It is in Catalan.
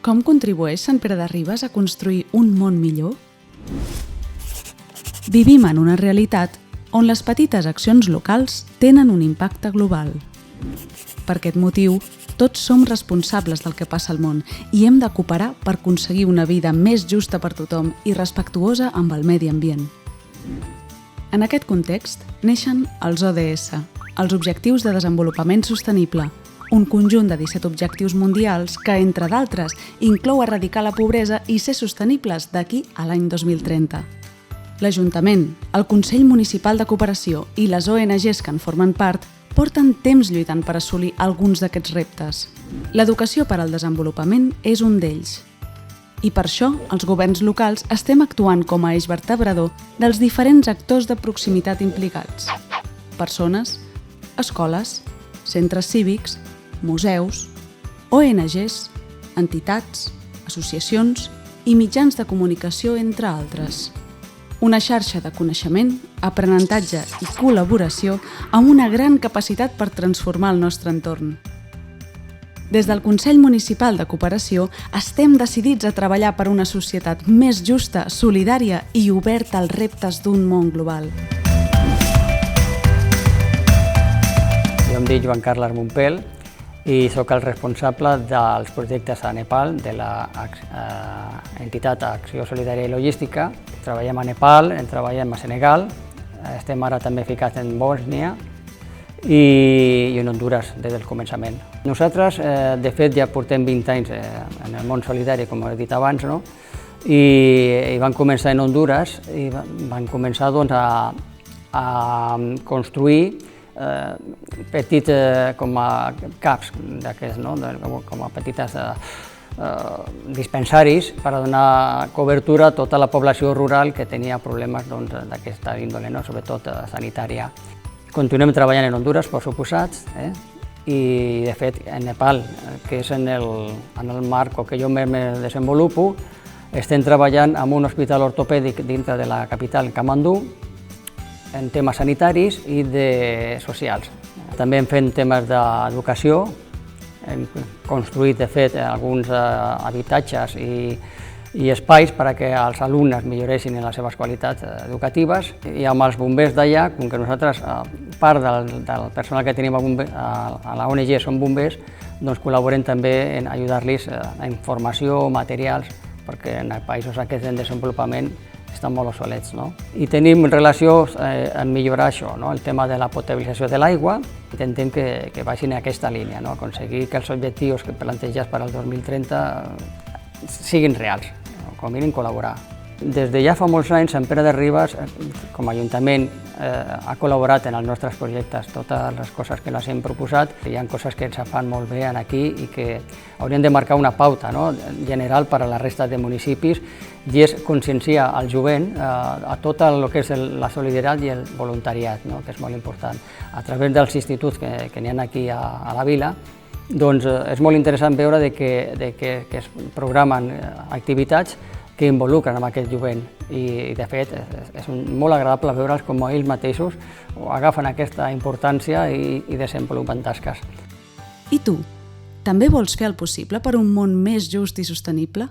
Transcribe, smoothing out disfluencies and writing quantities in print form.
Com contribueix Sant Pere de Ribes a construir un món millor? Vivim en una realitat on les petites accions locals tenen un impacte global. Per aquest motiu, tots som responsables del que passa al món i hem de cooperar per aconseguir una vida més justa per tothom i respectuosa amb el medi ambient. En aquest context neixen els ODS, els Objectius de Desenvolupament Sostenible, un conjunt de 17 objectius mundials que, entre d'altres, inclou erradicar la pobresa i ser sostenibles d'aquí a l'any 2030. L'Ajuntament, el Consell Municipal de Cooperació i les ONGs que en formen part porten temps lluitant per assolir alguns d'aquests reptes. L'educació per al desenvolupament és un d'ells. I per això, els governs locals estem actuant com a eix vertebrador dels diferents actors de proximitat implicats. Persones, escoles, centres cívics, museus, ONGs, entitats, associacions i mitjans de comunicació, entre altres. Una xarxa de coneixement, aprenentatge i col·laboració amb una gran capacitat per transformar el nostre entorn. Des del Consell Municipal de Cooperació estem decidits a treballar per una societat més justa, solidària i oberta als reptes d'un món global. Jo em dic Joan Carles Montpel i sóc el responsable dels projectes a Nepal de l'entitat Acció Solidària i Logística. Treballem a Nepal, treballem a Senegal, estem ara també ficats en Bòsnia i en Honduras des del començament. Nosaltres, de fet, ja portem 20 anys en el món solidari, com he dit abans, no? I vam començar en Honduras i vam començar a construir petits com a CAPs d'aquests, com a petites dispensaris per a donar cobertura a tota la població rural que tenia problemes d'aquesta índole, sobretot sanitària. Continuem treballant en Honduras, per suposat, i de fet en Nepal, que és en el marc que jo més me desenvolupo, estem treballant en un hospital ortopèdic dintre de la capital, Kamandú, en temes sanitaris i socials. També hem fet temes d'educació, hem construït, de fet, alguns habitatges i espais perquè els alumnes milloressin en les seves qualitats educatives. I amb els bombers d'allà, com que nosaltres, part del personal que tenim a la ONG som bombers, doncs col·laborem també en ajudar-los en informació, materials, perquè en els països aquests en desenvolupament estan molt obsolets. I tenim relació en millorar això, el tema de la potabilització de l'aigua. Intentem que vagin en aquesta línia, aconseguir que els objectius plantejats per al 2030 siguin reals, com a mínim col·laborar. Des de ja fa molts anys, Sant Pere de Ribes, com a Ajuntament, ha col·laborat en els nostres projectes, totes les coses que les hem proposat. Hi ha coses que ens fan molt bé aquí i que haurien de marcar una pauta general per a la resta de municipis, i és conscienciar el jovent a tot el que és la solidaritat i el voluntariat, que és molt important. A través dels instituts que n'hi ha aquí a la vila, doncs és molt interessant veure que es programen activitats que involucren amb aquest jovent i, de fet, és molt agradable veure'ls com ells mateixos agafen aquesta importància i desenvolupen tasques. I tu, també vols fer el possible per un món més just i sostenible?